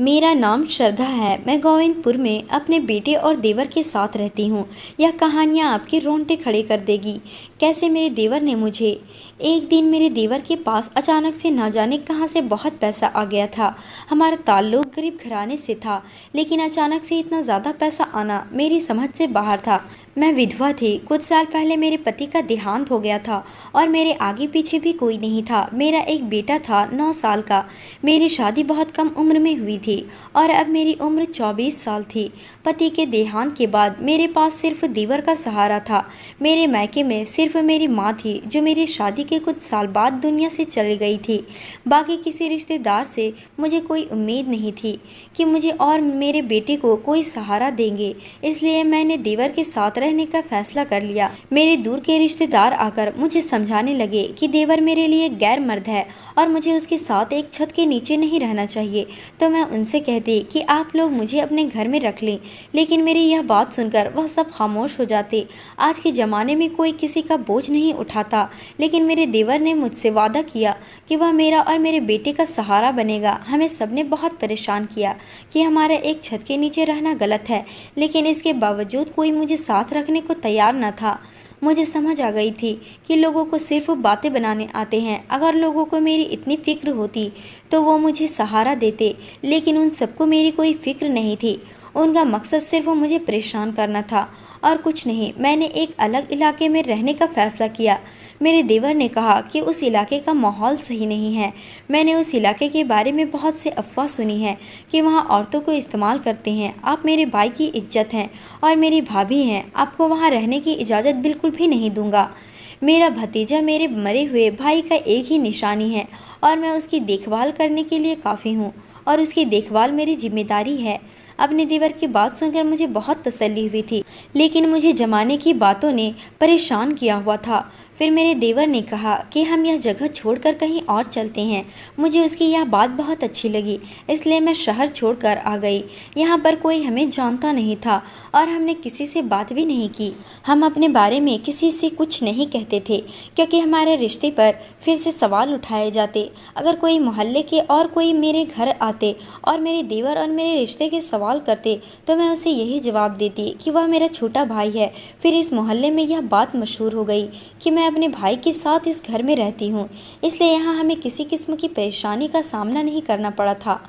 मेरा नाम श्रद्धा है। मैं गोविंदपुर में अपने बेटे और देवर के साथ रहती हूँ। यह कहानियाँ आपके रोंगटे खड़े कर देगी। कैसे मेरे देवर ने मुझे एक दिन मेरे देवर के पास अचानक से ना जाने कहाँ से बहुत पैसा आ गया था। हमारा ताल्लुक गरीब घराने से था, लेकिन अचानक से इतना ज़्यादा पैसा आना मेरी समझ से बाहर था। मैं विधवा थी। कुछ साल पहले मेरे पति का देहांत हो गया था और मेरे आगे पीछे भी कोई नहीं था। मेरा एक बेटा था 9 साल का। मेरी शादी बहुत कम उम्र में हुई थी और अब मेरी उम्र 24 साल थी। पति के देहांत के बाद मेरे पास सिर्फ देवर का सहारा था। मेरे मायके में सिर्फ मेरी माँ थी, जो मेरी शादी के कुछ साल बाद दुनिया से चली गई थी। बाकी किसी रिश्तेदार से मुझे कोई उम्मीद नहीं थी कि मुझे और मेरे बेटे को कोई सहारा देंगे। इसलिए मैंने देवर के साथ रहने का फैसला कर लिया। मेरे दूर के रिश्तेदार आकर मुझे समझाने लगे कि देवर मेरे लिए गैर मर्द है और मुझे उसके साथ एक छत के नीचे नहीं रहना चाहिए। तो मैं उनसे कहती कि आप लोग मुझे अपने घर में रख लें, लेकिन मेरी यह बात सुनकर वह सब खामोश हो जाते। आज के ज़माने में कोई किसी का बोझ नहीं उठाता, लेकिन मेरे देवर ने मुझसे वादा किया कि वह मेरा और मेरे बेटे का सहारा बनेगा। हमें सबने बहुत परेशान किया कि हमारा एक छत के नीचे रहना गलत है, लेकिन इसके बावजूद कोई मुझे साथ रखने को तैयार न था। मुझे समझ आ गई थी कि लोगों को सिर्फ बातें बनाने आते हैं। अगर लोगों को मेरी इतनी फ़िक्र होती तो वो मुझे सहारा देते, लेकिन उन सबको मेरी कोई फ़िक्र नहीं थी। उनका मकसद सिर्फ मुझे परेशान करना था और कुछ नहीं। मैंने एक अलग इलाके में रहने का फ़ैसला किया। मेरे देवर ने कहा कि उस इलाके का माहौल सही नहीं है। मैंने उस इलाके के बारे में बहुत से अफवाह सुनी है कि वहाँ औरतों को इस्तेमाल करते हैं। आप मेरे भाई की इज्जत हैं और मेरी भाभी हैं। आपको वहाँ रहने की इजाज़त बिल्कुल भी नहीं दूंगा। मेरा भतीजा मेरे मरे हुए भाई का एक ही निशानी है और मैं उसकी देखभाल करने के लिए काफ़ी हूँ और उसकी देखभाल मेरी जिम्मेदारी है। अपने देवर की बात सुनकर मुझे बहुत तसल्ली हुई थी, लेकिन मुझे जमाने की बातों ने परेशान किया हुआ था। फिर मेरे देवर ने कहा कि हम यह जगह छोड़कर कहीं और चलते हैं। मुझे उसकी यह बात बहुत अच्छी लगी, इसलिए मैं शहर छोड़कर आ गई। यहाँ पर कोई हमें जानता नहीं था और हमने किसी से बात भी नहीं की। हम अपने बारे में किसी से कुछ नहीं कहते थे, क्योंकि हमारे रिश्ते पर फिर से सवाल उठाए जाते। अगर कोई मोहल्ले के और कोई मेरे घर आते और मेरे देवर और मेरे रिश्ते के सवाल करते, तो मैं उसे यही जवाब देती कि वह मेरा छोटा भाई है। फिर इस मोहल्ले में यह बात मशहूर हो गई कि मैं अपने भाई के साथ इस घर में रहती हूँ, इसलिए यहाँ हमें किसी किस्म की परेशानी का सामना नहीं करना पड़ा था।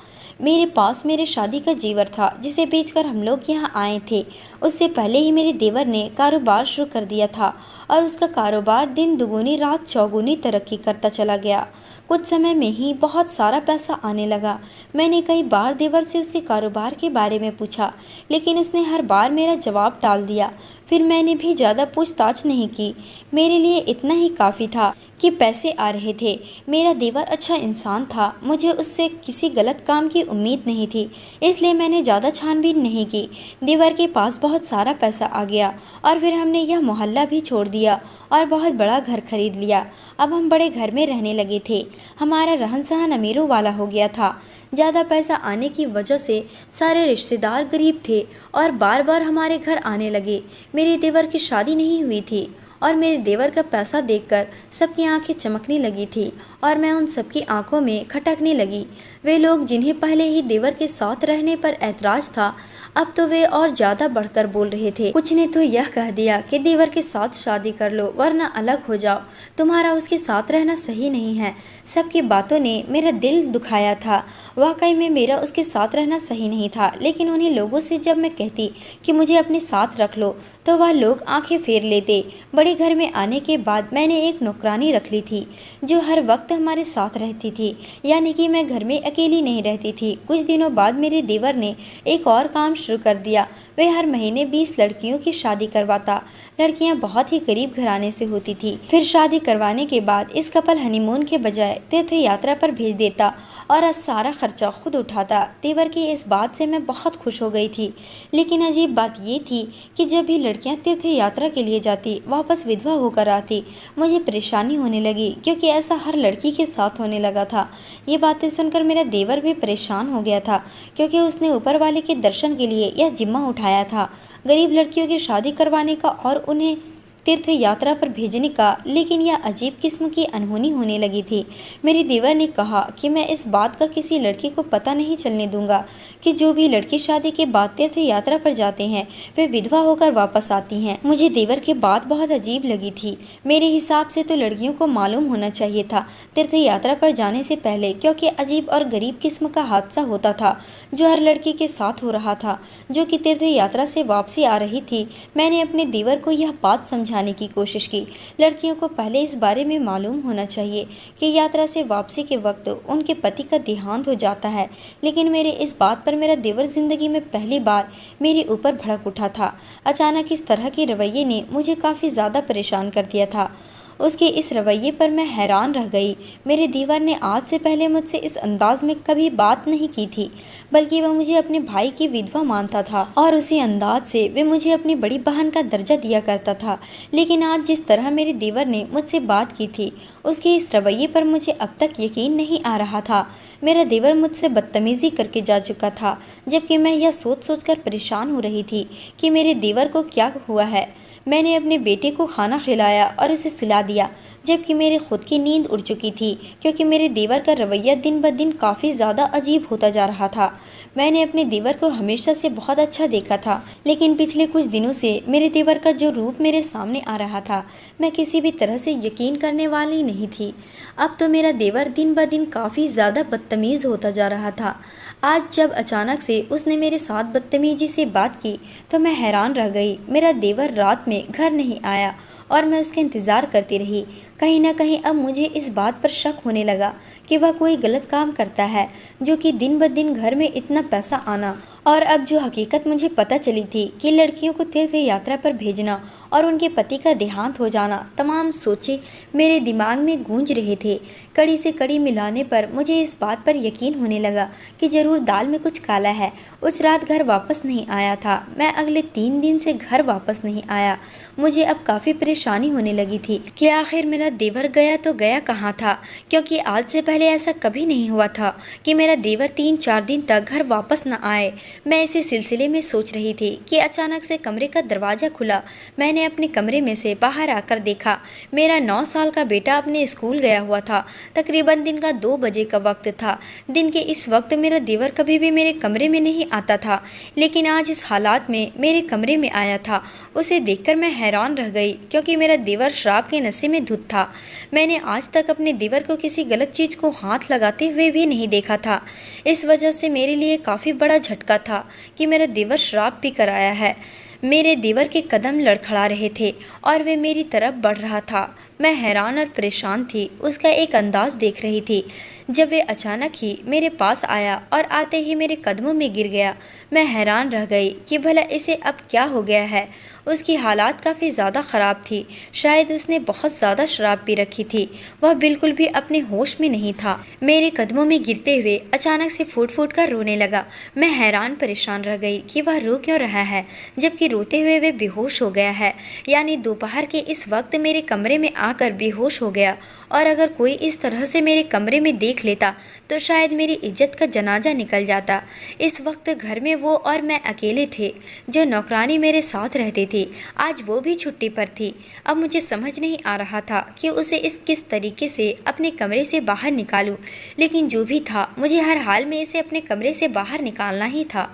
मेरे पास मेरे शादी का जेवर था, जिसे बेचकर हम लोग यहाँ आए थे। उससे पहले ही मेरे देवर ने कारोबार शुरू कर दिया था और उसका कारोबार दिन दुगुनी रात चौगुनी तरक्की करता चला गया। कुछ समय में ही बहुत सारा पैसा आने लगा। मैंने कई बार देवर से उसके कारोबार के बारे में पूछा, लेकिन उसने हर बार मेरा जवाब टाल दिया। फिर मैंने भी ज़्यादा पूछताछ नहीं की। मेरे लिए इतना ही काफ़ी था कि पैसे आ रहे थे। मेरा देवर अच्छा इंसान था, मुझे उससे किसी गलत काम की उम्मीद नहीं थी, इसलिए मैंने ज़्यादा छानबीन नहीं की। देवर के पास बहुत सारा पैसा आ गया और फिर हमने यह मोहल्ला भी छोड़ दिया और बहुत बड़ा घर खरीद लिया। अब हम बड़े घर में रहने लगे थे। हमारा रहन सहन अमीरों वाला हो गया था। ज़्यादा पैसा आने की वजह से सारे रिश्तेदार गरीब थे और बार बार हमारे घर आने लगे। मेरे देवर की शादी नहीं हुई थी और मेरे देवर का पैसा देखकर सबकी आंखें चमकने लगी थी और मैं उन सबकी आंखों में खटकने लगी। वे लोग जिन्हें पहले ही देवर के साथ रहने पर ऐतराज़ था, अब तो वे और ज़्यादा बढ़कर बोल रहे थे। कुछ ने तो यह कह दिया कि देवर के साथ शादी कर लो वरना अलग हो जाओ, तुम्हारा उसके साथ रहना सही नहीं है। सबकी बातों ने मेरा दिल दुखाया था। वाकई में मेरा उसके साथ रहना सही नहीं था, लेकिन उन्हीं लोगों से जब मैं कहती कि मुझे अपने साथ रख लो, तो वह लोग आंखें फेर लेते। बड़े घर में आने के बाद मैंने एक नौकरानी रख ली थी, जो हर वक्त हमारे साथ रहती थी, यानी कि मैं घर में अकेली नहीं रहती थी। कुछ दिनों बाद मेरे देवर ने एक और काम शुरू कर दिया। वे हर महीने 20 लड़कियों की शादी करवाता। लड़कियां बहुत ही गरीब घराने से होती थी। फिर शादी करवाने के बाद इस कपल हनीमून के बजाय तीर्थ यात्रा पर भेज देता और सारा खर्चा खुद उठाता। देवर की इस बात से मैं बहुत खुश हो गई थी, लेकिन अजीब बात ये थी कि जब भी लड़कियां तीर्थ यात्रा के लिए जाती, वापस विधवा होकर आती। मुझे परेशानी होने लगी, क्योंकि ऐसा हर लड़की के साथ होने लगा था। ये बातें सुनकर मेरा देवर भी परेशान हो गया था, क्योंकि उसने ऊपर वाले के दर्शन के लिए यह जिम्मा उठाया था, गरीब लड़कियों की शादी करवाने का और उन्हें तीर्थ यात्रा पर भेजने का, लेकिन यह अजीब किस्म की अनहोनी होने लगी थी। मेरे देवर ने कहा कि मैं इस बात का किसी लड़की को पता नहीं चलने दूंगा कि जो भी लड़की शादी के बाद तीर्थ यात्रा पर जाते हैं वे विधवा होकर वापस आती हैं। मुझे देवर की बात बहुत अजीब लगी थी। मेरे हिसाब से तो लड़कियों को मालूम होना चाहिए था तीर्थ यात्रा पर जाने से पहले, क्योंकि अजीब और गरीब किस्म का हादसा होता था जो हर लड़की के साथ हो रहा था जो कि तीर्थ यात्रा से वापसी आ रही थी। मैंने अपने देवर को यह बात समझाने की कोशिश की। लड़कियों को पहले इस बारे में मालूम होना चाहिए कि यात्रा से वापसी के वक्त उनके पति का देहांत हो जाता है, लेकिन मेरे इस बात पर मेरा देवर जिंदगी में पहली बार मेरे ऊपर भड़क उठा था। अचानक इस तरह के रवैये ने मुझे काफ़ी ज़्यादा परेशान कर दिया था। उसके इस रवैये पर मैं हैरान रह गई। मेरे देवर ने आज से पहले मुझसे इस अंदाज में कभी बात नहीं की थी, बल्कि वह मुझे अपने भाई की विधवा मानता था और उसी अंदाज से वे मुझे अपनी बड़ी बहन का दर्जा दिया करता था। लेकिन आज जिस तरह मेरे देवर ने मुझसे बात की थी, उसके इस रवैये पर मुझे अब तक यकीन नहीं आ रहा था। मेरा देवर मुझसे बदतमीज़ी करके जा चुका था, जबकि मैं यह सोच सोच कर परेशान हो रही थी कि मेरे देवर को क्या हुआ है। मैंने अपने बेटे को खाना खिलाया और उसे सुला दिया, जबकि मेरी खुद की नींद उड़ चुकी थी, क्योंकि मेरे देवर का रवैया दिन ब दिन काफ़ी ज़्यादा अजीब होता जा रहा था। मैंने अपने देवर को हमेशा से बहुत अच्छा देखा था, लेकिन पिछले कुछ दिनों से मेरे देवर का जो रूप मेरे सामने आ रहा था, मैं किसी भी तरह से यकीन करने वाली नहीं थी। अब तो मेरा देवर दिन ब दिन काफ़ी ज़्यादा बदतमीज़ होता जा रहा था। आज जब अचानक से उसने मेरे साथ बदतमीजी से बात की तो मैं हैरान रह गई। मेरा देवर रात में घर नहीं आया और मैं उसका इंतज़ार करती रही। कहीं ना कहीं अब मुझे इस बात पर शक होने लगा कि वह कोई गलत काम करता है, जो कि दिन ब दिन घर में इतना पैसा आना। और अब जो हकीकत मुझे पता चली थी कि लड़कियों को तीर्थ यात्रा पर भेजना और उनके पति का देहांत हो जाना, तमाम सोचे मेरे दिमाग में गूंज रहे थे। कड़ी से कड़ी मिलाने पर मुझे इस बात पर यकीन होने लगा कि ज़रूर दाल में कुछ काला है। उस रात घर वापस नहीं आया था। मैं अगले 3 दिन से घर वापस नहीं आया। मुझे अब काफ़ी परेशानी होने लगी थी कि आखिर मेरा देवर गया तो गया कहाँ था, क्योंकि आज से पहले ऐसा कभी नहीं हुआ था कि मेरा देवर 3-4 दिन तक घर वापस न आए। मैं इसी सिलसिले में सोच रही थी कि अचानक से कमरे का दरवाज़ा खुला। मैंने अपने कमरे में से बाहर आकर देखा। मेरा 9 साल का बेटा अपने स्कूल गया हुआ था। तकरीबन दिन का 2 बजे का वक्त था। दिन के इस वक्त मेरा देवर कभी भी मेरे कमरे में नहीं आता था, लेकिन आज इस हालात में मेरे कमरे में आया था। उसे देखकर मैं हैरान रह गई, क्योंकि मेरा देवर शराब के नशे में धुत था। मैंने आज तक अपने देवर को किसी गलत चीज़ को हाथ लगाते हुए भी नहीं देखा था। इस वजह से मेरे लिए काफ़ी बड़ा झटका था कि मेरा देवर शराब पी कर आया है। मेरे देवर के कदम लड़खड़ा रहे थे और वे मेरी तरफ बढ़ रहा था। मैं हैरान और परेशान थी, उसका एक अंदाज देख रही थी। जब वे अचानक ही मेरे पास आया और आते ही मेरे कदमों में गिर गया, मैं हैरान रह गई कि भला इसे अब क्या हो गया है। उसकी हालात काफ़ी ज़्यादा ख़राब थी। शायद उसने बहुत ज़्यादा शराब पी रखी थी। वह बिल्कुल भी अपने होश में नहीं था। मेरे कदमों में गिरते हुए अचानक से फूट फूट कर रोने लगा। मैं हैरान परेशान रह गई कि वह रो क्यों रहा है, जबकि रोते हुए वे बेहोश हो गया है। यानी दोपहर के इस वक्त मेरे कमरे में आकर बेहोश हो गया। और अगर कोई इस तरह से मेरे कमरे में देख लेता तो शायद मेरी इज्जत का जनाजा निकल जाता। इस वक्त घर में वो और मैं अकेले थे। जो नौकरानी मेरे साथ रहती थी, आज वो भी छुट्टी पर थी। अब मुझे समझ नहीं आ रहा था कि उसे किस तरीके से अपने कमरे से बाहर निकालूं, लेकिन जो भी था, मुझे हर हाल में इसे अपने कमरे से बाहर निकालना ही था।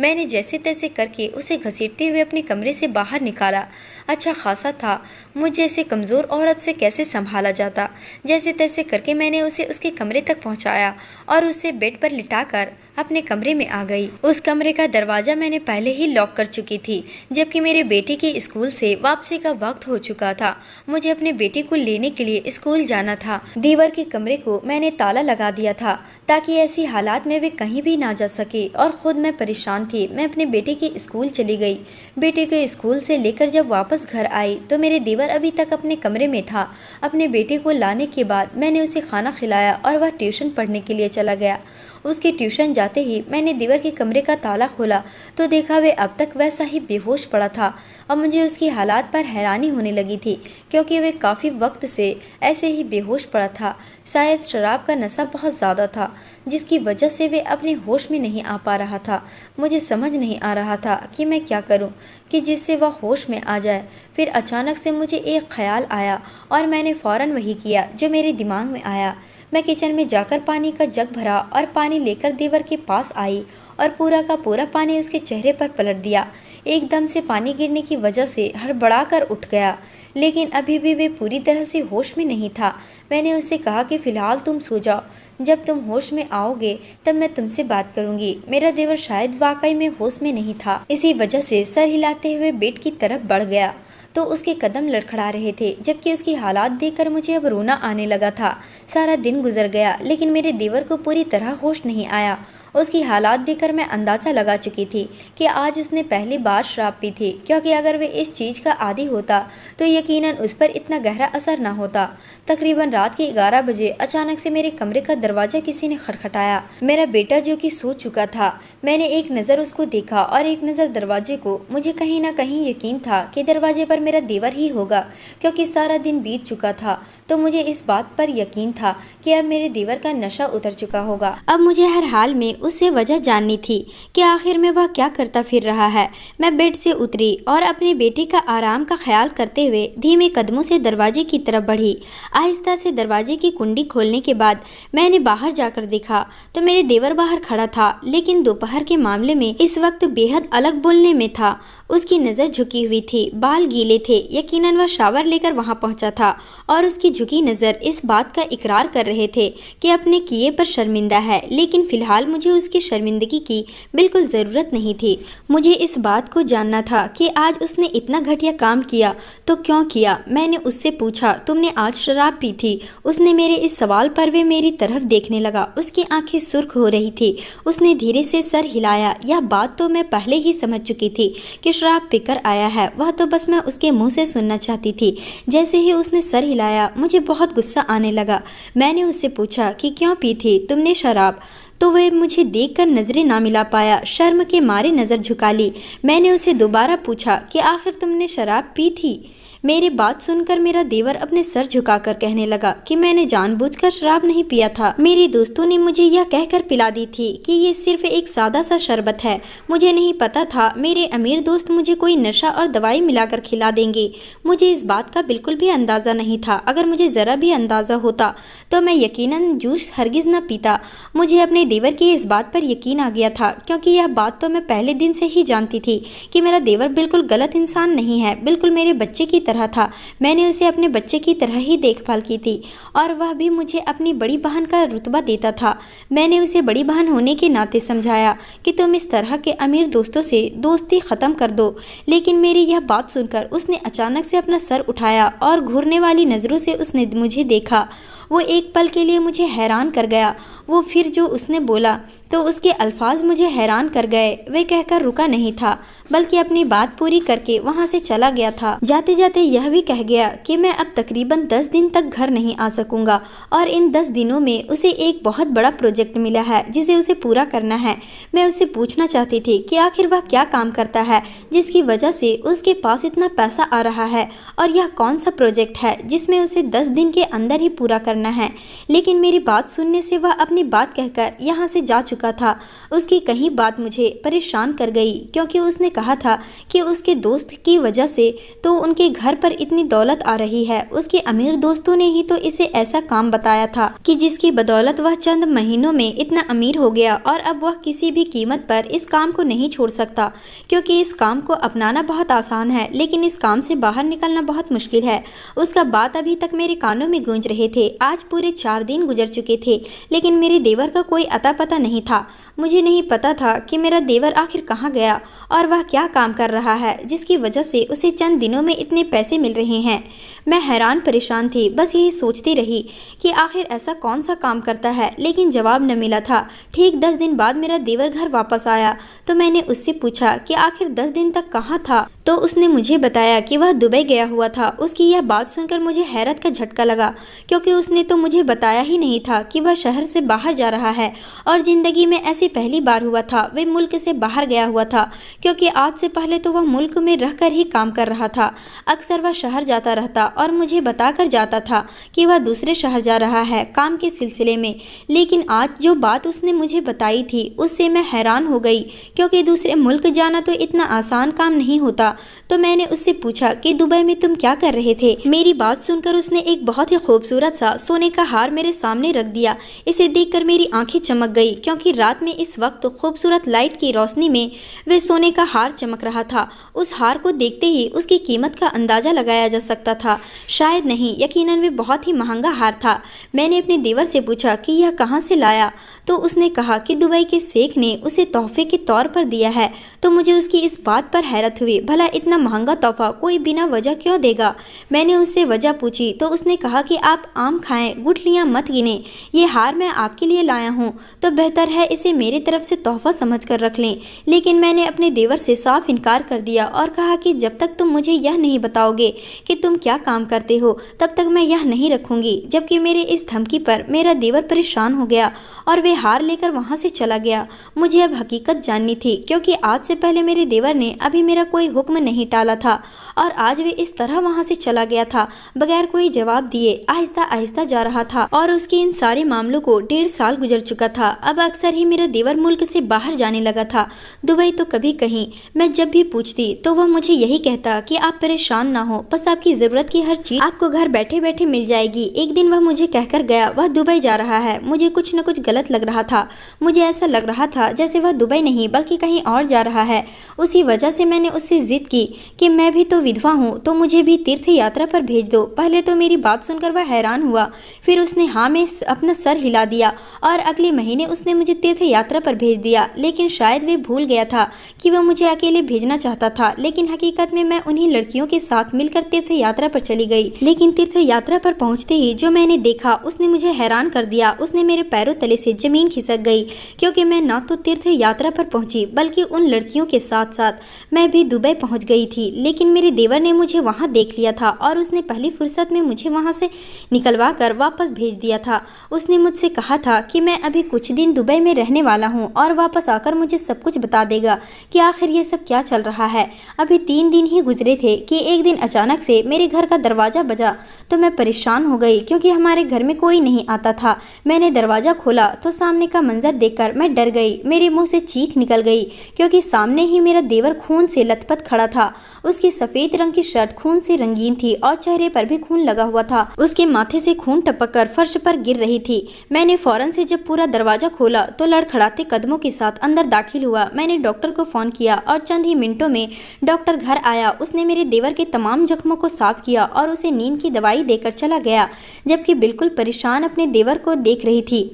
मैंने जैसे तैसे करके उसे घसीटते हुए अपने कमरे से बाहर निकाला। अच्छा खासा था। मुझ जैसे कमज़ोर औरत से कैसे संभाला जाता। जैसे तैसे करके मैंने उसे उसके कमरे तक पहुंचाया और उसे बेड पर लिटाकर अपने कमरे में आ गई। उस कमरे का दरवाज़ा मैंने पहले ही लॉक कर चुकी थी, जबकि मेरे बेटे के स्कूल से वापसी का वक्त हो चुका था। मुझे अपने बेटे को लेने के लिए स्कूल जाना था। देवर के कमरे को मैंने ताला लगा दिया था ताकि ऐसी हालात में वे कहीं भी ना जा सके, और ख़ुद मैं परेशान थी। मैं अपने बेटे के स्कूल चली गई। बेटे को स्कूल से लेकर जब वापस घर आई तो मेरे देवर अभी तक अपने कमरे में था। अपने बेटे को लाने के बाद मैंने उसे खाना खिलाया और वह ट्यूशन पढ़ने के लिए चला गया। उसके ट्यूशन जाते ही मैंने देवर के कमरे का ताला खोला तो देखा वे अब तक वैसा ही बेहोश पड़ा था। अब मुझे उसकी हालात पर हैरानी होने लगी थी, क्योंकि वे काफ़ी वक्त से ऐसे ही बेहोश पड़ा था। शायद शराब का नशा बहुत ज़्यादा था, जिसकी वजह से वे अपने होश में नहीं आ पा रहा था। मुझे समझ नहीं आ रहा था कि मैं क्या करूं कि जिससे वह होश में आ जाए। फिर अचानक से मुझे एक ख्याल आया और मैंने फ़ौरन वही किया जो मेरे दिमाग में आया। मैं किचन में जाकर पानी का जग भरा और पानी लेकर देवर के पास आई और पूरा का पूरा पानी उसके चेहरे पर पलट दिया। एकदम से पानी गिरने की वजह से हड़बड़ा कर उठ गया, लेकिन अभी भी वे पूरी तरह से होश में नहीं था। मैंने उससे कहा कि फ़िलहाल तुम सो जाओ, जब तुम होश में आओगे तब मैं तुमसे बात करूंगी। मेरा देवर शायद वाकई में होश में नहीं था, इसी वजह से सर हिलाते हुए बेड की तरफ बढ़ गया तो उसके कदम लड़खड़ा रहे थे, जबकि उसकी हालात देखकर मुझे अब रोना आने लगा था। सारा दिन गुजर गया, लेकिन मेरे देवर को पूरी तरह होश नहीं आया। उसकी हालात देखकर मैं अंदाज़ा लगा चुकी थी कि आज उसने पहली बार शराब पी थी, क्योंकि अगर वे इस चीज़ का आदी होता तो यकीनन उस पर इतना गहरा असर न होता। तकरीबन रात के 11 बजे अचानक से मेरे कमरे का दरवाज़ा किसी ने खटखटाया। मेरा बेटा जो कि सो चुका था, मैंने एक नज़र उसको देखा और एक नज़र दरवाजे को। मुझे कहीं ना कहीं यकीन था कि दरवाजे पर मेरा देवर ही होगा, क्योंकि सारा दिन बीत चुका था। तो मुझे इस बात पर यकीन था कि अब मेरे देवर का नशा उतर चुका होगा। अब मुझे हर हाल में उससे वजह जाननी थी कि आखिर में वह क्या करता फिर रहा है। मैं बेड से उतरी और अपने बेटे का आराम का ख्याल करते हुए धीमे कदमों से दरवाजे की तरफ बढ़ी। आहिस्ता से दरवाजे की कुंडी खोलने के बाद मैंने बाहर जाकर देखा तो मेरे देवर बाहर खड़ा था, लेकिन दोपहर के मामले में इस वक्त बेहद अलग बोलने में था। उसकी नज़र झुकी हुई थी, बाल गीले थे, यकीनन वह शावर लेकर वहां पहुंचा था और उसकी झुकी नज़र इस बात का इकरार कर रहे थे कि अपने किए पर शर्मिंदा है। लेकिन फ़िलहाल मुझे उसकी शर्मिंदगी की बिल्कुल ज़रूरत नहीं थी। मुझे इस बात को जानना था कि आज उसने इतना घटिया काम किया तो क्यों किया। मैंने उससे पूछा, तुमने आज शराब पी थी? उसने मेरे इस सवाल पर वे मेरी तरफ देखने लगा। उसकी आंखें सुर्ख हो रही थी। उसने धीरे से सर हिलाया। यह बात तो मैं पहले ही समझ चुकी थी कि शराब पीकर आया है, वह तो बस मैं उसके मुंह से सुनना चाहती थी। जैसे ही उसने सर हिलाया मुझे बहुत गुस्सा आने लगा। मैंने उससे पूछा कि क्यों पी थी तुमने शराब? तो वह मुझे देखकर नजरें ना मिला पाया, शर्म के मारे नज़र झुका ली। मैंने उसे दोबारा पूछा कि आखिर तुमने शराब पी थी? मेरी बात सुनकर मेरा देवर अपने सर झुकाकर कहने लगा कि मैंने जानबूझकर शराब नहीं पिया था। मेरे दोस्तों ने मुझे यह कहकर पिला दी थी कि ये सिर्फ एक सादा सा शरबत है। मुझे नहीं पता था मेरे अमीर दोस्त मुझे कोई नशा और दवाई मिलाकर खिला देंगे। मुझे इस बात का बिल्कुल भी अंदाज़ा नहीं था। अगर मुझे ज़रा भी अंदाज़ा होता तो मैं यकीनन जूस हरगिज़ न पीता। मुझे अपने देवर की इस बात पर यकीन आ गया था, क्योंकि यह बात तो मैं पहले दिन से ही जानती थी कि मेरा देवर बिल्कुल गलत इंसान नहीं है, बिल्कुल मेरे बच्चे की तरह था। मैंने उसे अपने बच्चे की तरह ही देखभाल की थी और वह भी मुझे अपनी बड़ी बहन का रुतबा देता था। मैंने उसे बड़ी बहन होने के नाते समझाया कि तुम इस तरह के अमीर दोस्तों से दोस्ती ख़त्म कर दो। लेकिन मेरी यह बात सुनकर उसने अचानक से अपना सर उठाया और घूरने वाली नज़रों से उसने मुझे देखा। वो एक पल के लिए मुझे हैरान कर गया। वो फिर जो उसने बोला तो उसके अल्फाज मुझे हैरान कर गए। वे कहकर रुका नहीं था, बल्कि अपनी बात पूरी करके वहाँ से चला गया था। जाते जाते यह भी कह गया कि मैं अब तकरीबन 10 दिन तक घर नहीं आ सकूंगा और इन 10 दिनों में उसे एक बहुत बड़ा प्रोजेक्ट मिला है जिसे उसे पूरा करना है। मैं उससे पूछना चाहती थी कि आखिर वह क्या काम करता है जिसकी वजह से उसके पास इतना पैसा आ रहा है, और यह कौन सा प्रोजेक्ट है जिसमें उसे 10 दिन के अंदर ही पूरा करना है। लेकिन मेरी बात सुनने से वह अपनी बात कहकर यहाँ से जा चुका था। उसकी कहीं बात मुझे परेशान कर गई, क्योंकि उसने कहा था कि उसके दोस्त की वजह से तो उनके घर पर इतनी दौलत आ रही है। उसके अमीर दोस्तों ने ही तो इसे ऐसा काम बताया था कि जिसकी बदौलत वह चंद महीनों में इतना अमीर हो गया, और अब वह किसी भी कीमत पर इस काम को नहीं छोड़ सकता, क्योंकि इस काम को अपनाना बहुत आसान है लेकिन इस काम से बाहर निकलना बहुत मुश्किल है। उसका बात अभी तक मेरे कानों में गूंज रहे थे। आज पूरे 4 दिन गुजर चुके थे, लेकिन मेरे देवर का कोई अता पता नहीं था। मुझे नहीं पता था कि मेरा देवर आखिर कहाँ गया और वह क्या काम कर रहा है जिसकी वजह से उसे चंद दिनों में इतने पैसे मिल रहे हैं। मैं हैरान परेशान थी, बस यही सोचती रही कि आखिर ऐसा कौन सा काम करता है, लेकिन जवाब न मिला था। ठीक 10 दिन बाद मेरा देवर घर वापस आया तो मैंने उससे पूछा कि आखिर 10 दिन तक कहाँ था। तो उसने मुझे बताया कि वह दुबई गया हुआ था। उसकी यह बात सुनकर मुझे हैरत का झटका लगा, क्योंकि उसने तो मुझे बताया ही नहीं था कि वह शहर से बाहर जा रहा है, और ज़िंदगी में ऐसी पहली बार हुआ था वह मुल्क से बाहर गया हुआ था, क्योंकि आज से पहले तो वह मुल्क में रहकर ही काम कर रहा था। अक्सर वह शहर जाता रहता और मुझे बताकर जाता था कि वह दूसरे शहर जा रहा है काम के सिलसिले में। लेकिन आज जो बात उसने मुझे बताई थी उससे मैं हैरान हो गई, क्योंकि दूसरे मुल्क जाना तो इतना आसान काम नहीं होता। तो मैंने उससे पूछा कि दुबई में तुम क्या कर रहे थे। मेरी बात सुनकर उसने एक बहुत ही खूबसूरत सा सोने का हार मेरे सामने रख दिया। इसे देखकर मेरी आंखें चमक गई, क्योंकि रात में इस वक्त खूबसूरत लाइट की रोशनी में वह सोने का हार चमक रहा था। उस हार को देखते ही उसकी कीमत का अंदाज़ा लगाया जा सकता था। शायद नहीं, यकीनन वे बहुत ही महंगा हार था। मैंने अपने देवर से पूछा कि यह कहाँ से लाया, तो उसने कहा कि दुबई के शेख ने उसे तोहफे के तौर पर दिया है। तो मुझे उसकी इस बात पर हैरत हुई, भला इतना महंगा तोहफा कोई बिना वजह क्यों देगा। मैंने उससे वजह पूछी तो उसने कहा कि आप आम खाएं, गुठलियाँ मत गिने, ये हार मैं आपके लिए लाया हूँ, तो बेहतर है इसे मेरी तरफ से तोहफा समझ कर रख लें। लेकिन मैंने अपने देवर से साफ इनकार कर दिया और कहा कि जब तक तुम मुझे यह नहीं बताओगे कि तुम क्या काम करते हो, तब तक मैं यह नहीं रखूँगी। जबकि मेरे इस धमकी पर मेरा देवर परेशान हो गया और वे हार लेकर वहाँ से चला गया। मुझे अब हकीकत जाननी थी, क्योंकि आज से पहले मेरे देवर ने अभी मेरा कोई हुक्म नहीं टाला था, और आज वे इस तरह वहाँ से चला गया था बगैर कोई जवाब दिए। आहिस्ता आहिस्ता जा रहा था और उसके इन सारे मामलों को 1.5 साल गुजर चुका था। अब अक्सर ही मेरा देवर मुल्क से बाहर जाने लगा था, दुबई तो कभी कहीं। मैं जब भी पूछती तो वह मुझे यही कहता कि आप परेशान ना हो, बस आपकी ज़रूरत की हर चीज़ आपको घर बैठे बैठे मिल जाएगी। एक दिन वह मुझे कहकर गया वह दुबई जा रहा है। मुझे कुछ न कुछ गलत लग रहा था। मुझे ऐसा लग रहा था जैसे वह दुबई नहीं बल्कि कहीं और जा रहा है। उसी वजह से मैंने उससे जिद की कि मैं भी तो विधवा हूँ, तो मुझे भी तीर्थ यात्रा पर भेज दो। पहले तो मेरी बात सुनकर वह हैरान हुआ, फिर उसने हाँ में अपना सर हिला दिया और अगले महीने उसने मुझे तीर्थ यात्रा पर भेज दिया। लेकिन शायद वे भूल गया था कि वह मुझे अकेले भेजना चाहता था, लेकिन हकीकत में मैं उन्हीं लड़कियों के साथ मिलकर तीर्थ यात्रा पर चली गई। लेकिन तीर्थ यात्रा पर पहुंचते ही जो मैंने देखा उसने मुझे हैरान कर दिया। उसने मेरे पैरों तले से जमीन खिसक गई, क्योंकि मैं ना तो तीर्थ यात्रा पर पहुंची बल्कि उन लड़कियों के साथ साथ मैं भी दुबई पहुंच गई थी। लेकिन मेरे देवर ने मुझे वहां देख लिया था और उसने पहली फुर्सत में मुझे वहां से निकलवा कर वापस भेज दिया था। उसने मुझसे कहा था कि मैं अभी कुछ दिन दुबई में रहने वाला हूं और वापस आकर मुझे सब कुछ बता देगा कि आखिर ये सब क्या चल रहा है। अभी 3 दिन ही गुजरे थे कि एक दिन अचानक से मेरे घर का दरवाज़ा बजा, तो मैं परेशान हो गई, क्योंकि हमारे घर में कोई नहीं आता था। मैंने दरवाज़ा खोला तो सामने का मंजर देखकर मैं डर गई। मेरे मुंह से चीख निकल गई, क्योंकि सामने ही मेरा देवर खून से लथपथ खड़ा था। उसकी सफ़ेद रंग की शर्ट खून से रंगीन थी और चेहरे पर भी खून लगा हुआ था। उसके माथे से खून टपककर फर्श पर गिर रही थी। मैंने फौरन से जब पूरा दरवाज़ा खोला तो लड़खड़ाते कदमों के साथ अंदर दाखिल हुआ। मैंने डॉक्टर को फ़ोन किया और चंद ही मिनटों में डॉक्टर घर आया। उसने मेरे देवर के तमाम जख्मों को साफ किया और उसे नींद की दवाई देकर चला गया, जबकि बिल्कुल परेशान अपने देवर को देख रही थी।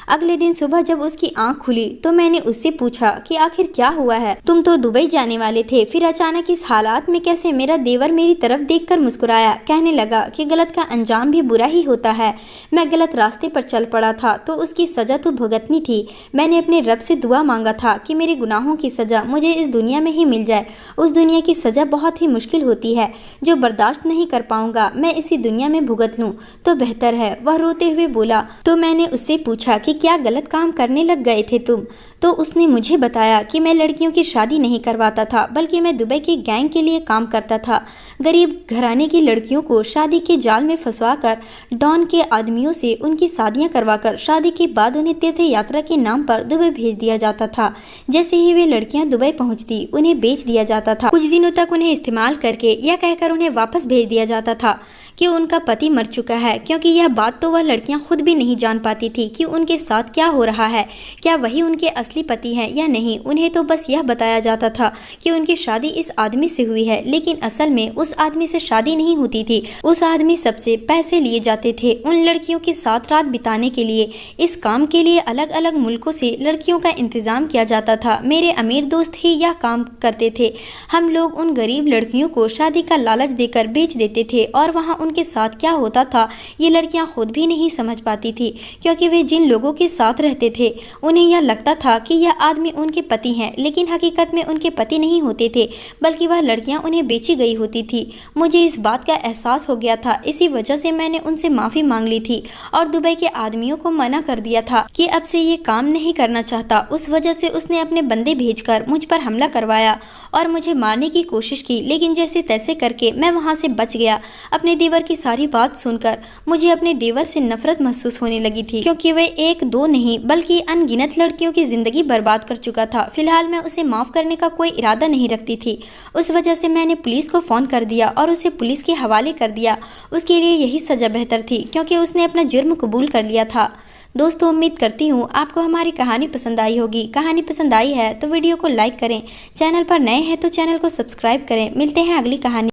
अगले दिन सुबह जब उसकी आंख खुली तो मैंने उससे पूछा कि आखिर क्या हुआ है, तुम तो दुबई जाने वाले थे, फिर अचानक इस हालात में कैसे। मेरा देवर मेरी तरफ देखकर मुस्कुराया, कहने लगा कि गलत का अंजाम भी बुरा ही होता है। मैं गलत रास्ते पर चल पड़ा था तो उसकी सज़ा तो भुगतनी थी। मैंने अपने रब से दुआ मांगा था कि मेरे गुनाहों की सज़ा मुझे इस दुनिया में ही मिल जाए। उस दुनिया की सज़ा बहुत ही मुश्किल होती है, जो बर्दाश्त नहीं कर पाऊंगा मैं इसी दुनिया में भुगत लूँ तो बेहतर है। वह रोते हुए बोला। तो मैंने उससे पूछा कि क्या गलत काम करने लग गए थे तुम? तो उसने मुझे बताया कि मैं लड़कियों की शादी नहीं करवाता था, बल्कि मैं दुबई के गैंग के लिए काम करता था। गरीब घराने की लड़कियों को शादी के जाल में फंसवाकर डॉन के आदमियों से उनकी शादियां करवाकर शादी के बाद उन्हें तीर्थ यात्रा के नाम पर दुबई भेज दिया जाता था। जैसे ही वे लड़कियां दुबई पहुंचती उन्हें बेच दिया जाता था। कुछ दिनों तक उन्हें इस्तेमाल करके या कहकर उन्हें वापस भेज दिया जाता था कि उनका पति मर चुका है, क्योंकि यह बात तो वह लड़कियां खुद भी नहीं जान पाती थी कि उनके साथ क्या हो रहा है, क्या वही उनके असली पति हैं या नहीं। उन्हें तो बस यह बताया जाता था कि उनकी शादी इस आदमी से हुई है, लेकिन असल में उस आदमी से शादी नहीं होती थी। उस आदमी सबसे पैसे लिए जाते थे उन लड़कियों के साथ रात बिताने के लिए। इस काम के लिए अलग अलग मुल्कों से लड़कियों का इंतजाम किया जाता था। मेरे अमीर दोस्त ही यह काम करते थे। हम लोग उन गरीब लड़कियों को शादी का लालच देकर बेच देते थे और वहाँ उनके साथ क्या होता था ये लड़कियां खुद भी नहीं समझ पाती थी, क्योंकि वे जिन लोगों के साथ रहते थे उन्हें यह लगता था कि यह आदमी उनके पति हैं, लेकिन हकीकत में उनके पति नहीं होते थे, बल्कि वह लड़कियां उन्हें बेची गई होती थी। मुझे इस बात का एहसास हो गया था, इसी वजह से मैंने उनसे माफ़ी मांग ली थी और दुबई के आदमियों को मना कर दिया था कि अब से ये काम नहीं करना चाहता। उस वजह से उसने अपने बंदे भेजकर मुझ पर हमला करवाया और मुझे मारने की कोशिश की, लेकिन जैसे तैसे करके मैं वहाँ से बच गया। अपने देवर की सारी बात सुनकर मुझे अपने देवर से नफरत महसूस होने लगी थी, क्योंकि वह एक दो नहीं बल्कि अनगिनत लड़कियों की ज़िंदगी बर्बाद कर चुका था। फिलहाल मैं उसे माफ़ करने का कोई इरादा नहीं रखती थी। उस वजह से मैंने पुलिस को फ़ोन कर दिया और उसे पुलिस के हवाले कर दिया। उसके लिए यही सज़ा बेहतर थी, क्योंकि उसने अपना जुर्म कबूल कर लिया था। दोस्तों, उम्मीद करती हूँ आपको हमारी कहानी पसंद आई होगी। कहानी पसंद आई है तो वीडियो को लाइक करें, चैनल पर नए हैं तो चैनल को सब्सक्राइब करें। मिलते हैं अगली कहानी।